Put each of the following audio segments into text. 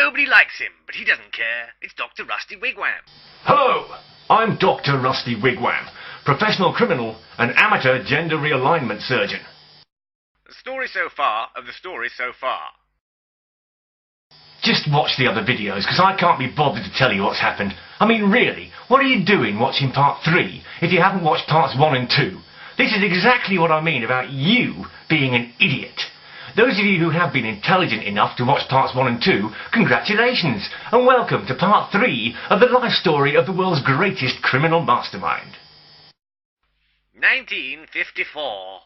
Nobody likes him, but he doesn't care. It's Dr. Rusty Wigwam. Hello, I'm Dr. Rusty Wigwam, professional criminal and amateur gender realignment surgeon. The story so far of the story so far. Just watch the other videos, because I can't be bothered to tell you what's happened. I mean, really, what are you doing watching part 3 if you haven't watched parts 1 and 2? This is exactly what I mean about you being an idiot. Those of you who have been intelligent enough to watch parts 1 and 2, congratulations, and welcome to part 3 of the life story of the world's greatest criminal mastermind. 1954.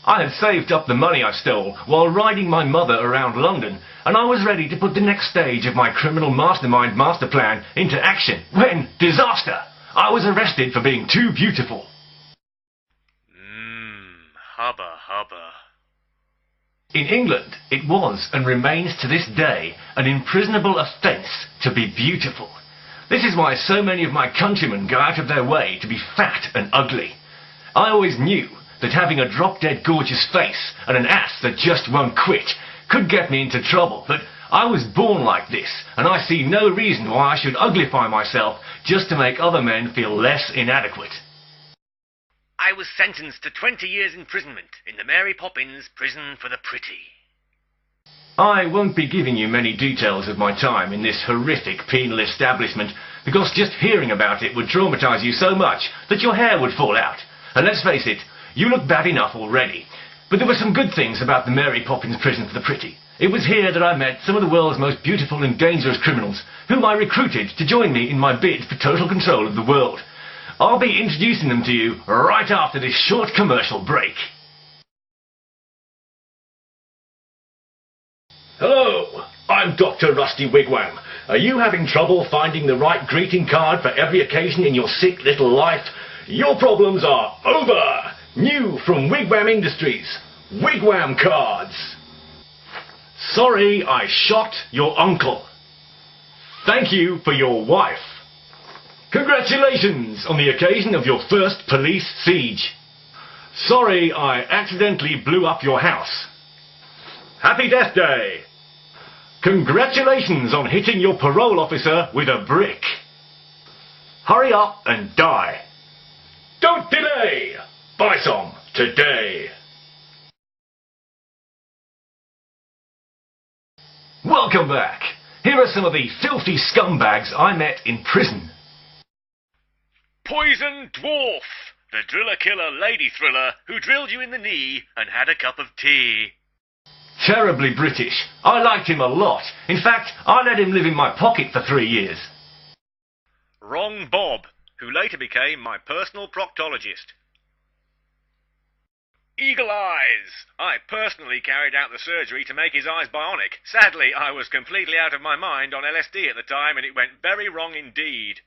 I had saved up the money I stole while riding my mother around London, and I was ready to put the next stage of my criminal mastermind master plan into action when, disaster, I was arrested for being too beautiful. Hubba hubba. In England, it was and remains to this day an imprisonable offence to be beautiful. This is why so many of my countrymen go out of their way to be fat and ugly. I always knew that having a drop-dead gorgeous face and an ass that just won't quit could get me into trouble, but I was born like this, and I see no reason why I should uglify myself just to make other men feel less inadequate. I was sentenced to 20 years imprisonment in the Mary Poppins Prison for the Pretty. I won't be giving you many details of my time in this horrific penal establishment, because just hearing about it would traumatise you so much that your hair would fall out. And let's face it, you look bad enough already. But there were some good things about the Mary Poppins Prison for the Pretty. It was here that I met some of the world's most beautiful and dangerous criminals, whom I recruited to join me in my bid for total control of the world. I'll be introducing them to you right after this short commercial break. Hello, I'm Dr. Rusty Wigwam. Are you having trouble finding the right greeting card for every occasion in your sick little life? Your problems are over! New from Wigwam Industries, Wigwam cards. Sorry I shot your uncle. Thank you for your wife. Congratulations on the occasion of your first police siege. Sorry I accidentally blew up your house. Happy Death Day. Congratulations on hitting your parole officer with a brick. Hurry up and die. Don't delay! Buy some today. Welcome back. Here are some of the filthy scumbags I met in prison. Poison Dwarf, the driller-killer lady thriller who drilled you in the knee and had a cup of tea. Terribly British. I liked him a lot. In fact, I let him live in my pocket for 3 years. Wrong Bob, who later became my personal proctologist. Eagle Eyes. I personally carried out the surgery to make his eyes bionic. Sadly, I was completely out of my mind on LSD at the time, and it went very wrong indeed.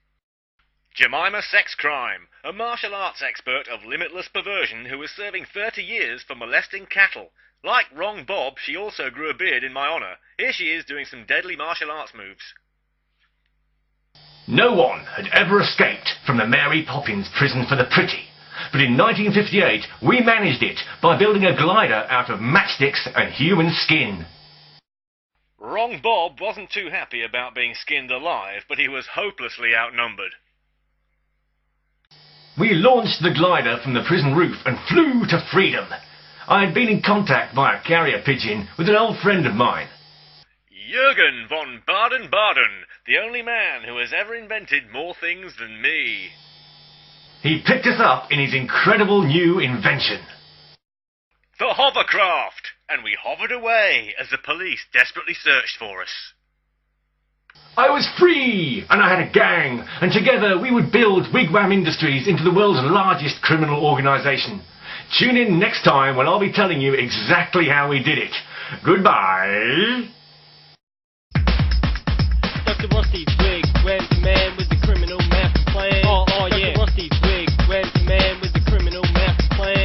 Jemima Sex Crime, a martial arts expert of limitless perversion who was serving 30 years for molesting cattle. Like Wrong Bob, she also grew a beard in my honour. Here she is doing some deadly martial arts moves. No one had ever escaped from the Mary Poppins Prison for the Pretty. But in 1958, we managed it by building a glider out of matchsticks and human skin. Wrong Bob wasn't too happy about being skinned alive, but he was hopelessly outnumbered. We launched the glider from the prison roof and flew to freedom. I had been in contact via carrier pigeon with an old friend of mine. Jürgen von Baden-Baden, the only man who has ever invented more things than me. He picked us up in his incredible new invention. The hovercraft! And we hovered away as the police desperately searched for us. I was free, and I had a gang, and together we would build Wigwam Industries into the world's largest criminal organisation. Tune in next time when I'll be telling you exactly how we did it. Goodbye. Dr. Rusty Wigwam, the man with the criminal